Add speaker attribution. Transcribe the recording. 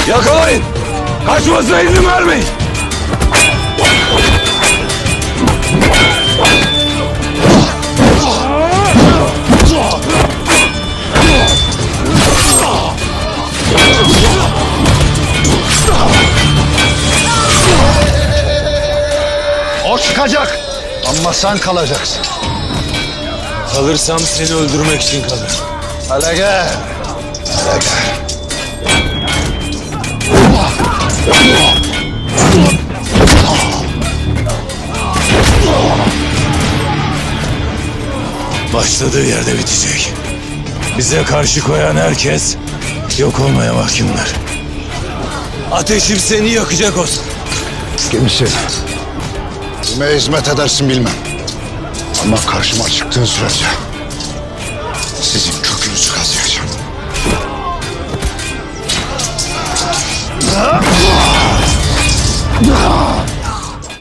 Speaker 1: Yakalayın! Kaçmasına izin vermeyin!
Speaker 2: O çıkacak ama sen kalacaksın.
Speaker 1: Kalırsam seni öldürmek için kalırım.
Speaker 2: Hele gel. Hele gel.
Speaker 1: Başladığı yerde bitecek. Bize karşı koyan herkes yok olmaya mahkumlar. Ateşim seni yakacak olsun.
Speaker 2: Kimsin? Kime hizmet edersin bilmem. Ama karşıma çıktığın sürece